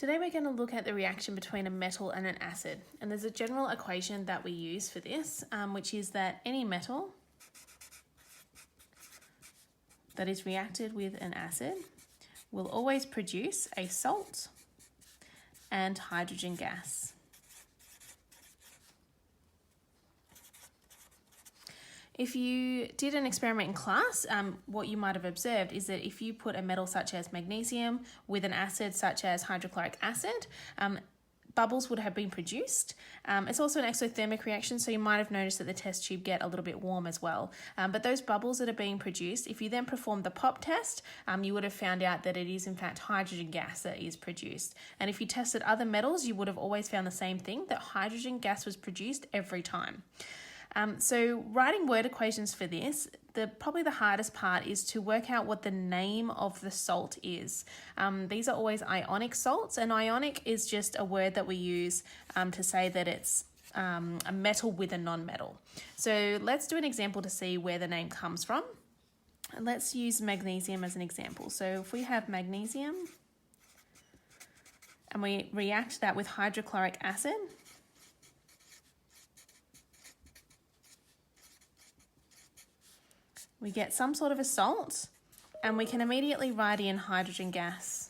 Today we're going to look at the reaction between a metal and an acid, and there's a general equation that we use for this, which is that any metal that is reacted with an acid will always produce a salt and hydrogen gas. If you did an experiment in class, what you might have observed is that if you put a metal such as magnesium with an acid such as hydrochloric acid, bubbles would have been produced. It's also an exothermic reaction, so you might have noticed that the test tube get a little bit warm as well. But those bubbles that are being produced, if you then perform the pop test, you would have found out that it is in fact hydrogen gas that is produced. And if you tested other metals, you would have always found the same thing, that hydrogen gas was produced every time. So writing word equations for this, probably the hardest part is to work out what the name of the salt is. These are always ionic salts, and ionic is just a word that we use to say that it's a metal with a non-metal. So let's do an example to see where the name comes from. Let's use magnesium as an example. So if we have magnesium and we react that with hydrochloric acid, we get some sort of a salt, and we can immediately write in hydrogen gas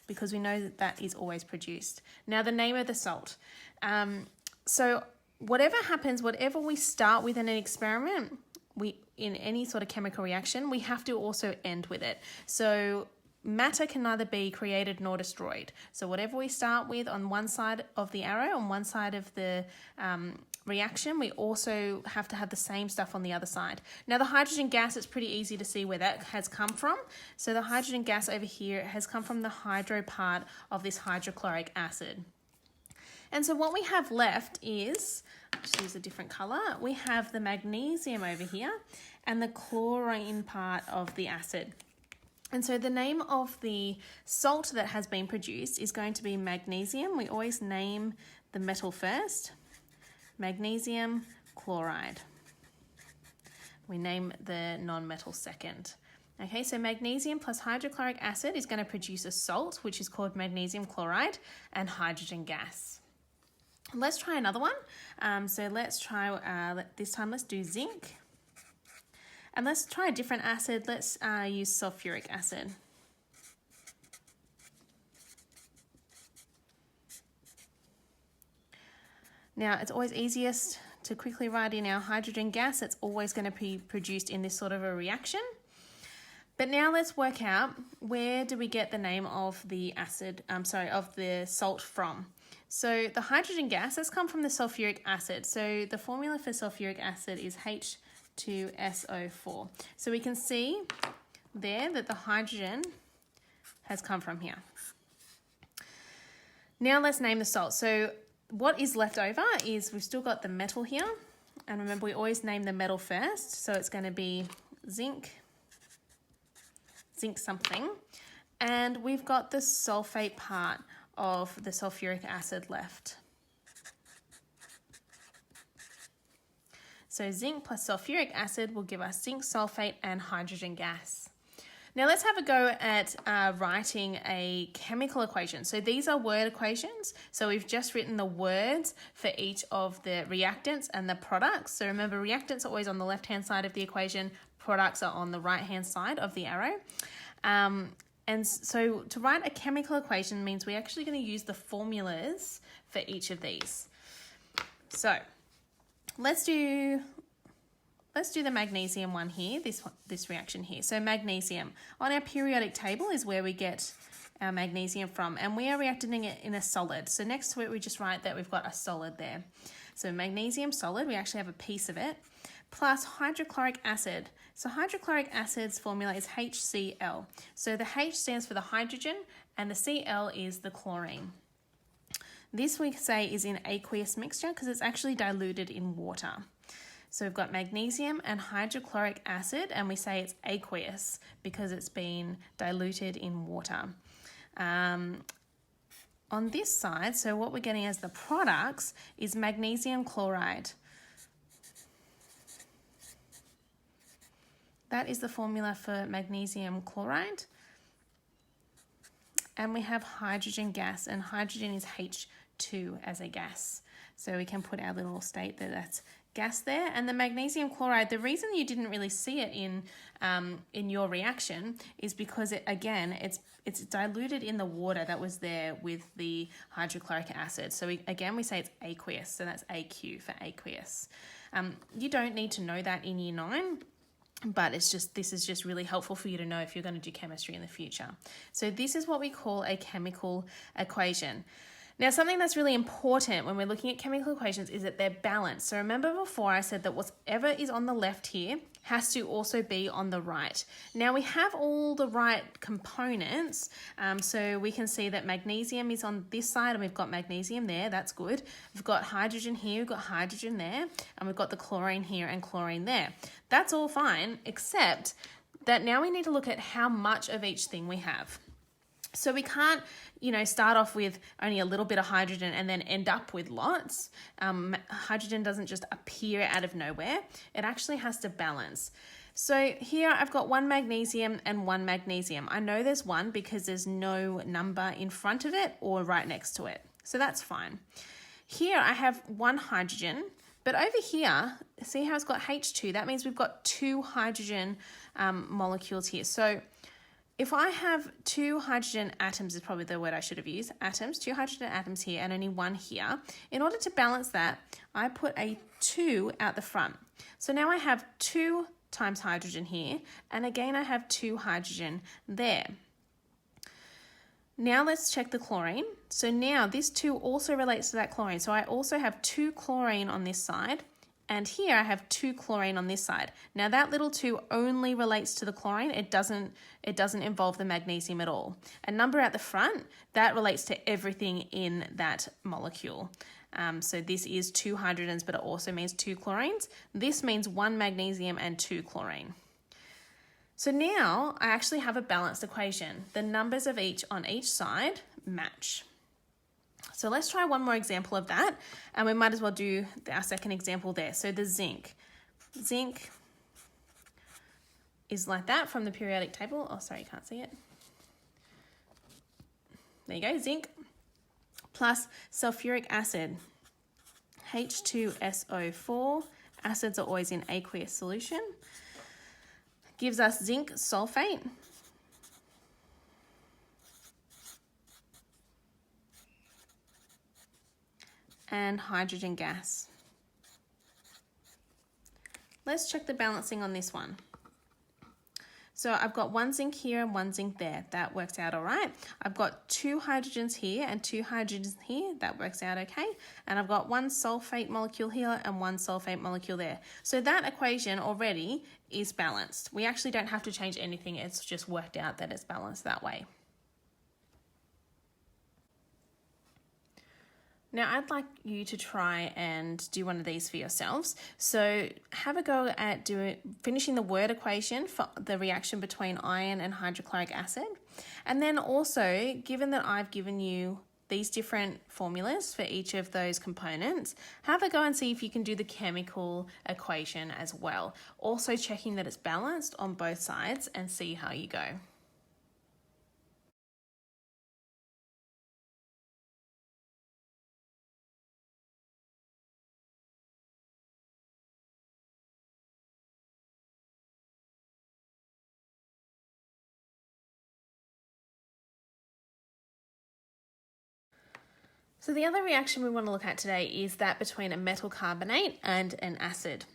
because we know that that is always produced. Now the name of the salt. So whatever happens, whatever we start with in an experiment, in any sort of chemical reaction, we have to also end with it. So matter can neither be created nor destroyed. So whatever we start with on one side of the arrow, on one side of the reaction, we also have to have the same stuff on the other side. Now the hydrogen gas, it's pretty easy to see where that has come from. So the hydrogen gas over here has come from the hydro part of this hydrochloric acid. And so what we have left is, just use a different color, we have the magnesium over here and the chlorine part of the acid. And so the name of the salt that has been produced is going to be magnesium. We always name the metal first. Magnesium chloride. We name the non-metal second. Okay, so magnesium plus hydrochloric acid is going to produce a salt, which is called magnesium chloride, and hydrogen gas. Let's try another one. So let's try, this time let's do zinc. And let's try a different acid. Let's use sulfuric acid. Now, it's always easiest to quickly write in our hydrogen gas. It's always going to be produced in this sort of a reaction. But now let's work out, where do we get the name of the acid, of the salt from? So the hydrogen gas has come from the sulfuric acid. So the formula for sulfuric acid is H2SO4. So we can see there that the hydrogen has come from here. Now let's name the salt. So what is left over is we've still got the metal here. And remember, we always name the metal first. So it's going to be zinc something. And we've got the sulfate part of the sulfuric acid left. So zinc plus sulfuric acid will give us zinc sulfate and hydrogen gas. Now let's have a go at writing a chemical equation. So these are word equations. So we've just written the words for each of the reactants and the products. So remember, reactants are always on the left-hand side of the equation. Products are on the right-hand side of the arrow. And so to write a chemical equation means we're actually going to use the formulas for each of these. So let's do the magnesium one here, this reaction here. So magnesium, on our periodic table is where we get our magnesium from, and we are reacting it in a solid. So next to it, we just write that we've got a solid there. So magnesium solid, we actually have a piece of it, plus hydrochloric acid. So hydrochloric acid's formula is HCl. So the H stands for the hydrogen, and the Cl is the chlorine. This we say is in aqueous mixture because it's actually diluted in water. So we've got magnesium and hydrochloric acid, and we say it's aqueous because it's been diluted in water. On this side, so what we're getting as the products is magnesium chloride. That is the formula for magnesium chloride. and we have hydrogen gas, and hydrogen is H2 as a gas. So we can put our little state that that's gas there. And the magnesium chloride, the reason you didn't really see it in your reaction is because it's diluted in the water that was there with the hydrochloric acid. So we say it's aqueous, so that's AQ for aqueous. You don't need to know that in year 9. But this is just really helpful for you to know if you're going to do chemistry in the future. So this is what we call a chemical equation. Now, something that's really important when we're looking at chemical equations is that they're balanced. So remember before I said that whatever is on the left here has to also be on the right. Now we have all the right components. So we can see that magnesium is on this side and we've got magnesium there. That's good. We've got hydrogen here, we've got hydrogen there, and we've got the chlorine here and chlorine there. That's all fine, except that now we need to look at how much of each thing we have. So we can't, start off with only a little bit of hydrogen and then end up with lots. Hydrogen doesn't just appear out of nowhere. It actually has to balance. So here I've got 1 magnesium and 1 magnesium. I know there's 1 because there's no number in front of it or right next to it. So that's fine. Here I have 1 hydrogen, but over here, see how it's got H2? That means we've got 2 hydrogen molecules here. So if I have 2 hydrogen atoms is probably the word I should have used, atoms, 2 hydrogen atoms here and only 1 here. In order to balance that, I put a 2 out the front. So now I have 2 times hydrogen here, and again I have 2 hydrogen there. Now let's check the chlorine. So now this 2 also relates to that chlorine. So I also have 2 chlorine on this side, and here I have 2 chlorine on this side. Now that little 2 only relates to the chlorine. It doesn't involve the magnesium at all. A number at the front, that relates to everything in that molecule. So this is 2 hydrogens, but it also means 2 chlorines. This means 1 magnesium and 2 chlorine. So now I actually have a balanced equation. The numbers of each on each side match. So let's try one more example of that, and we might as well do our second example there. So the zinc. Zinc is like that from the periodic table. Oh, sorry, you can't see it. There you go, zinc plus sulfuric acid, H2SO4. Acids are always in aqueous solution. Gives us zinc sulfate. And hydrogen gas. Let's check the balancing on this one. So I've got 1 zinc here and 1 zinc there. That works out all right. I've got 2 hydrogens here and 2 hydrogens here. That works out okay. And I've got 1 sulfate molecule here and 1 sulfate molecule there. So that equation already is balanced. We actually don't have to change anything. It's just worked out that it's balanced that way. Now I'd like you to try and do one of these for yourselves. So have a go at finishing the word equation for the reaction between iron and hydrochloric acid. And then also, given that I've given you these different formulas for each of those components, have a go and see if you can do the chemical equation as well. Also checking that it's balanced on both sides and see how you go. So the other reaction we want to look at today is that between a metal carbonate and an acid.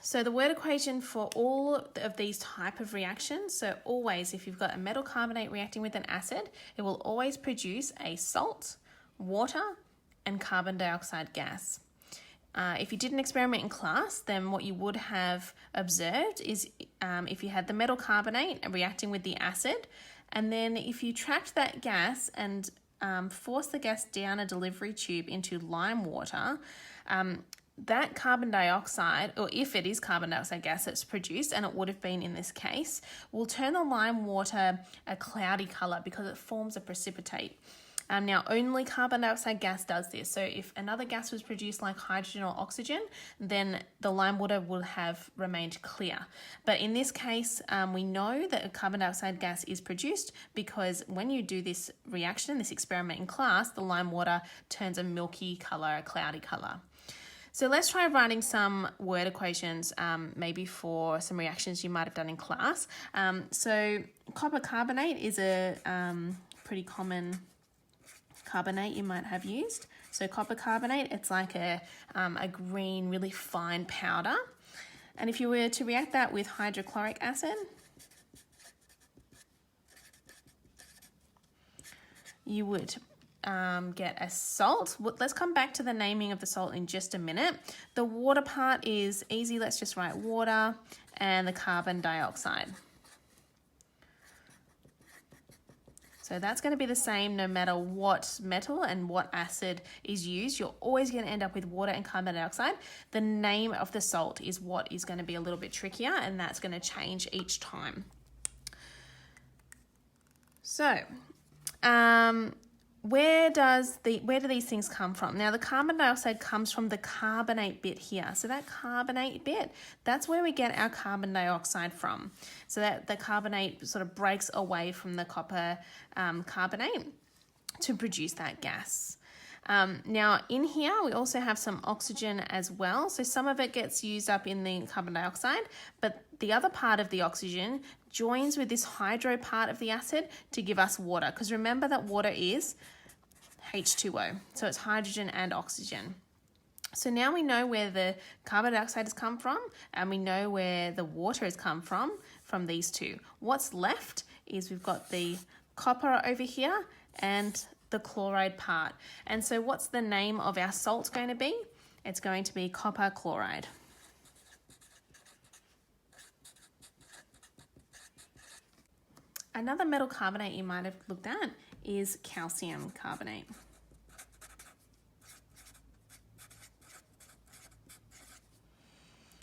So the word equation for all of these type of reactions, so always if you've got a metal carbonate reacting with an acid, it will always produce a salt, water, and carbon dioxide gas. If you did an experiment in class, then what you would have observed is if you had the metal carbonate reacting with the acid, and then if you trapped that gas and force the gas down a delivery tube into lime water, that carbon dioxide, or if it is carbon dioxide gas that's produced, and it would have been in this case, will turn the lime water a cloudy colour because it forms a precipitate. Now, only carbon dioxide gas does this. So if another gas was produced like hydrogen or oxygen, then the lime water would have remained clear. But in this case, we know that carbon dioxide gas is produced because when you do this reaction, this experiment in class, the lime water turns a milky colour, a cloudy colour. So let's try writing some word equations, maybe for some reactions you might have done in class. So copper carbonate is a pretty common carbonate you might have used. So copper carbonate, it's like a green, really fine powder. And if you were to react that with hydrochloric acid, you would get a salt. Let's come back to the naming of the salt in just a minute. The water part is easy. Let's just write water and the carbon dioxide. So that's going to be the same no matter what metal and what acid is used. You're always going to end up with water and carbon dioxide. The name of the salt is what is going to be a little bit trickier, and that's going to change each time. So, where do these things come from? Now, the carbon dioxide comes from the carbonate bit here. So that carbonate bit, that's where we get our carbon dioxide from. So that the carbonate sort of breaks away from the copper carbonate to produce that gas. Now, in here, we also have some oxygen as well. So some of it gets used up in the carbon dioxide, but the other part of the oxygen joins with this hydro part of the acid to give us water. Because remember that water is H2O, so it's hydrogen and oxygen. So now we know where the carbon dioxide has come from, and we know where the water has come from these two. What's left is we've got the copper over here and the chloride part. And so what's the name of our salt going to be? It's going to be copper chloride. Another metal carbonate you might have looked at is calcium carbonate.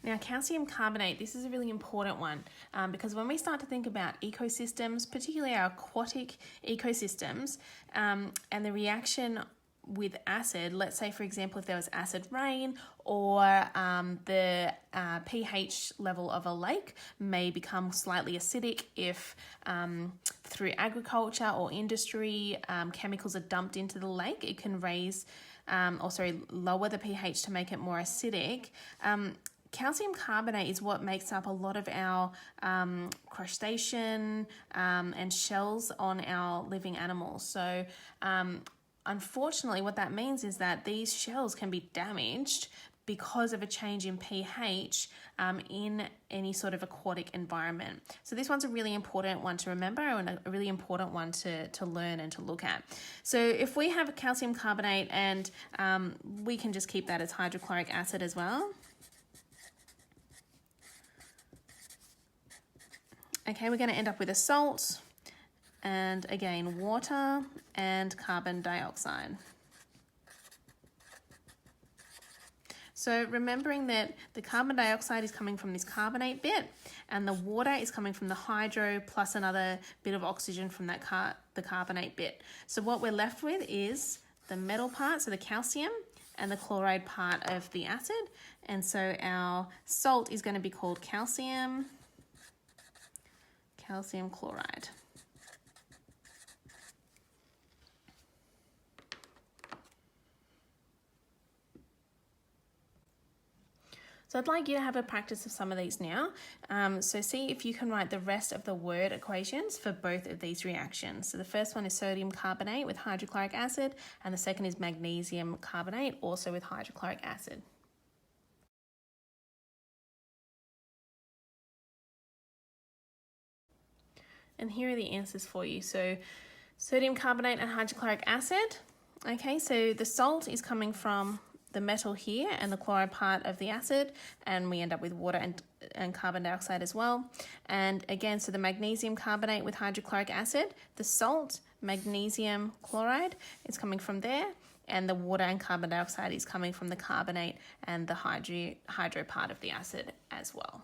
Now, calcium carbonate, this is a really important one because when we start to think about ecosystems, particularly our aquatic ecosystems, and the reaction with acid, let's say, for example, if there was acid rain or the pH level of a lake may become slightly acidic if through agriculture or industry chemicals are dumped into the lake, it can lower the pH to make it more acidic. Calcium carbonate is what makes up a lot of our crustacean and shells on our living animals. So unfortunately, what that means is that these shells can be damaged because of a change in pH in any sort of aquatic environment. So this one's a really important one to remember and a really important one to learn and to look at. So if we have a calcium carbonate, and we can just keep that as hydrochloric acid as well. Okay, we're going to end up with a salt, and again, water and carbon dioxide. So remembering that the carbon dioxide is coming from this carbonate bit, and the water is coming from the hydro plus another bit of oxygen from that the carbonate bit. So what we're left with is the metal part, so the calcium, and the chloride part of the acid. And so our salt is going to be called calcium chloride. So I'd like you to have a practice of some of these now. So see if you can write the rest of the word equations for both of these reactions. So the first one is sodium carbonate with hydrochloric acid, and the second is magnesium carbonate, also with hydrochloric acid. And here are the answers for you. So sodium carbonate and hydrochloric acid. Okay, so the salt is coming from the metal here and the chloride part of the acid, and we end up with water and carbon dioxide as well. And again, so the magnesium carbonate with hydrochloric acid, the salt, magnesium chloride, is coming from there, and the water and carbon dioxide is coming from the carbonate and the hydro part of the acid as well.